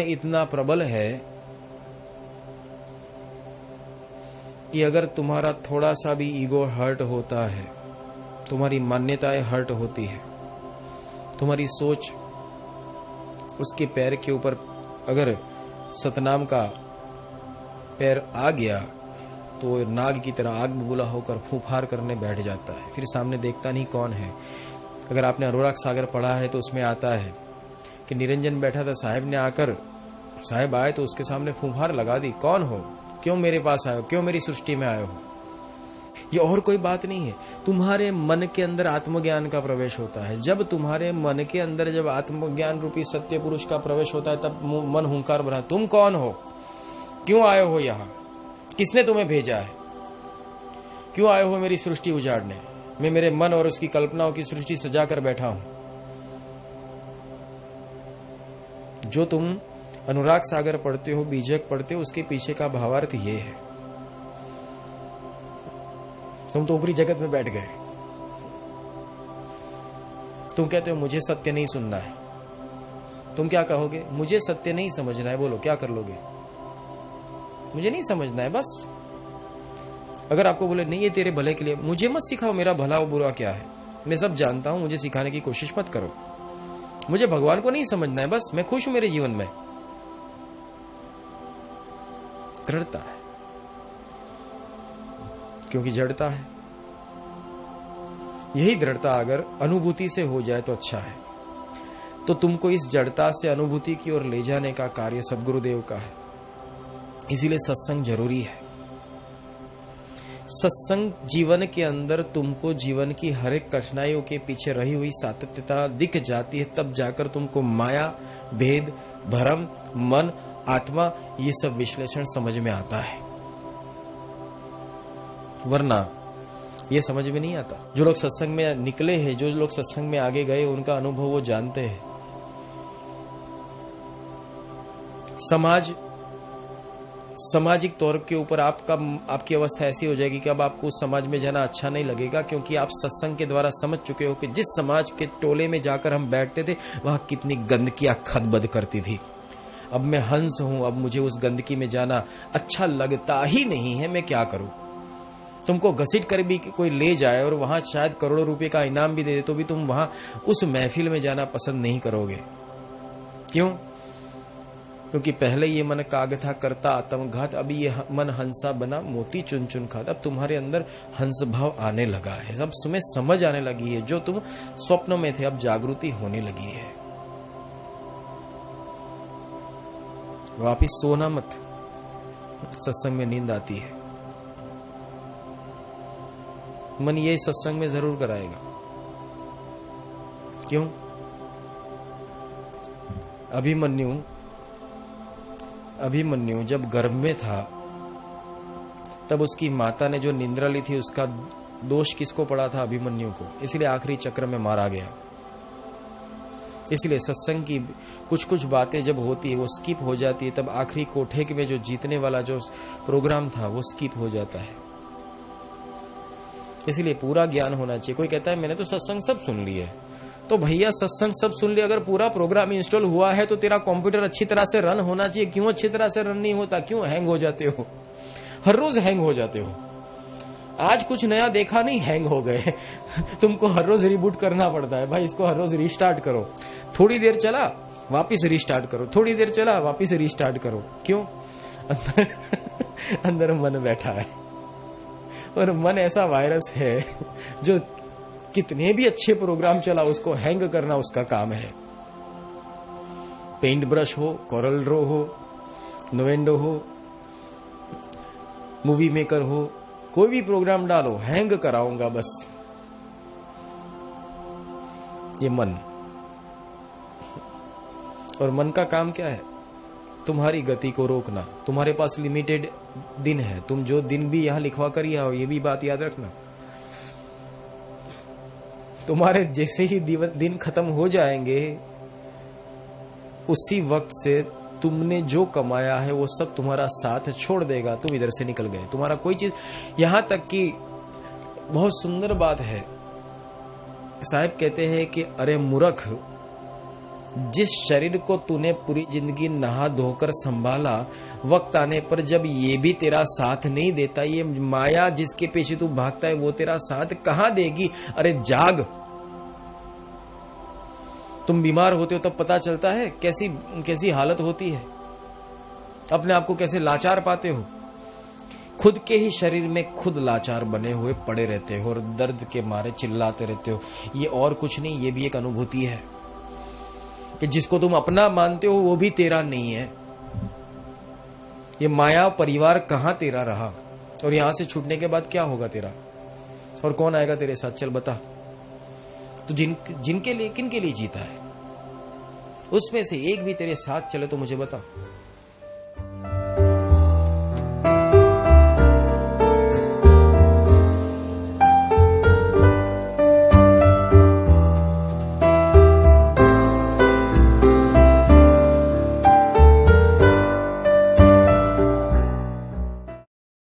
इतना प्रबल है कि अगर तुम्हारा थोड़ा सा भी ईगो हर्ट होता है, तुम्हारी मान्यताएं हर्ट होती है, तुम्हारी सोच उसके पैर के ऊपर अगर सतनाम का पैर आ गया तो नाग की तरह आग बबूला होकर फूंफार करने बैठ जाता है, फिर सामने देखता नहीं कौन है। अगर आपने अनुराग सागर पढ़ा है तो उसमें आता है कि निरंजन बैठा था, साहब ने आकर, साहब आए तो उसके सामने फूंफार लगा दी, कौन हो, क्यों मेरे पास आए हो, क्यों मेरी सृष्टि में आए हो। ये और कोई बात नहीं है, तुम्हारे मन के अंदर आत्मज्ञान का प्रवेश होता है। जब तुम्हारे मन के अंदर जब आत्मज्ञान रूपी सत्य पुरुष का प्रवेश होता है तब मन हुंकार भरा, तुम कौन हो, क्यों आए हो यहां, किसने तुम्हें भेजा है, क्यों आए हो मेरी सृष्टि उजाड़ने। मैं मेरे मन और उसकी कल्पनाओं की सृष्टि सजा कर बैठा हूं। जो तुम अनुराग सागर पढ़ते हो, बीजक पढ़ते हो, उसके पीछे का भावार्थ ये है। तुम तो ऊपरी जगत में बैठ गए, तुम कहते हो मुझे सत्य नहीं सुनना है। तुम क्या कहोगे, मुझे सत्य नहीं समझना है, बोलो क्या कर लोगे, मुझे नहीं समझना है बस। अगर आपको बोले नहीं ये तेरे भले के लिए, मुझे मत सिखाओ मेरा भला और बुरा क्या है, मैं सब जानता हूं, मुझे सिखाने की कोशिश मत करो, मुझे भगवान को नहीं समझना है बस, मैं खुश हूं मेरे जीवन में। दृढ़ता है क्योंकि जड़ता है। यही दृढ़ता अगर अनुभूति से हो जाए तो अच्छा है। तो तुमको इस जड़ता से अनुभूति की ओर ले जाने का कार्य सद्गुरुदेव का है। इसीलिए सत्संग जरूरी है। सत्संग जीवन के अंदर तुमको जीवन की हर एक कठिनाइयों के पीछे रही हुई सातत्यता दिख जाती है, तब जाकर तुमको माया, भेद, भ्रम, मन, आत्मा, ये सब विश्लेषण समझ में आता है, वरना ये समझ में नहीं आता। जो लोग सत्संग में निकले हैं, जो लोग सत्संग में आगे गए, उनका अनुभव वो जानते हैं। सामाजिक तौर के ऊपर आपकी अवस्था ऐसी हो जाएगी कि अब आपको उस समाज में जाना अच्छा नहीं लगेगा, क्योंकि आप सत्संग के द्वारा समझ चुके हो कि जिस समाज के टोले में जाकर हम बैठते थे वहां कितनी गंदगियां खदबद करती थी। अब मैं हंस हूं, अब मुझे उस गंदगी में जाना अच्छा लगता ही नहीं है, मैं क्या करूं। तुमको घसीट कर भी कोई ले जाए और वहां शायद करोड़ों रुपए का इनाम भी दे दे तो भी तुम वहां उस महफिल में जाना पसंद नहीं करोगे। क्यों? क्योंकि पहले ये मन काग था करता आत्मघात, अभी ये मन हंसा बना मोती चुन चुन खाता। अब तुम्हारे अंदर हंस भाव आने लगा है, सब तुम्हें समझ आने लगी है। जो तुम स्वप्नों में थे अब जागृति होने लगी है। वापिस सोना मत, सत्संग में नींद आती है। मन ये सत्संग में जरूर कराएगा। क्यों? अभिमन्यु जब गर्भ में था तब उसकी माता ने जो निंद्रा ली थी उसका दोष किसको पड़ा था? अभिमन्यु को। इसलिए आखिरी चक्र में मारा गया। इसलिए सत्संग की कुछ कुछ बातें जब होती है वो स्किप हो जाती है, तब आखिरी कोठे में जो जीतने वाला जो प्रोग्राम था वो स्किप हो जाता है। इसलिए पूरा ज्ञान होना चाहिए। कोई कहता है मैंने तो सत्संग सब सुन लिया है, तो भैया सत्संग सब सुन लिया, अगर पूरा प्रोग्राम इंस्टॉल हुआ है तो तेरा कंप्यूटर अच्छी तरह से रन होना चाहिए। क्यों अच्छी तरह से रन नहीं होता? क्यों हैंग हो जाते हो? हर रोज हैंग हो जाते हो। आज कुछ नया देखा नहीं, हैंग हो गए। तुमको हर रोज रिबूट करना पड़ता है। भाई इसको हर रोज रिस्टार्ट करो। थोड़ी देर चला वापिस रिस्टार्ट करो, थोड़ी देर चला वापिस रिस्टार्ट करो। क्यों? अंदर मन बैठा है और मन ऐसा वायरस है जो कितने भी अच्छे प्रोग्राम चला उसको हैंग करना उसका काम है। पेंट ब्रश हो, कोरल ड्रॉ हो, नोवेंडो हो, मूवी मेकर हो, कोई भी प्रोग्राम डालो, हैंग कराऊंगा बस। ये मन। और मन का काम क्या है? तुम्हारी गति को रोकना। तुम्हारे पास लिमिटेड दिन है, तुम जो दिन भी यहां लिखवा कर ही आओ, ये भी बात याद रखना। तुम्हारे जैसे ही दिन खत्म हो जाएंगे उसी वक्त से तुमने जो कमाया है वो सब तुम्हारा साथ छोड़ देगा। तुम इधर से निकल गए, तुम्हारा कोई चीज। यहां तक कि बहुत सुंदर बात है, साहब कहते हैं कि अरे मूर्ख, जिस शरीर को तूने पूरी जिंदगी नहा धोकर संभाला, वक्त आने पर जब ये भी तेरा साथ नहीं देता, ये माया जिसके पीछे तू भागता है वो तेरा साथ कहां देगी? अरे जाग। तुम बीमार होते हो तब पता चलता है कैसी कैसी हालत होती है, अपने आप को कैसे लाचार पाते हो। खुद के ही शरीर में खुद लाचार बने हुए पड़े रहते हो और दर्द के मारे चिल्लाते रहते हो। ये और कुछ नहीं, ये भी एक अनुभूति है कि जिसको तुम अपना मानते हो वो भी तेरा नहीं है। ये माया परिवार कहां तेरा रहा? और यहां से छूटने के बाद क्या होगा तेरा? और कौन आएगा तेरे साथ? चल बता। तो जिनके लिए, किन के लिए जीता है? उसमें से एक भी तेरे साथ चले तो मुझे बता।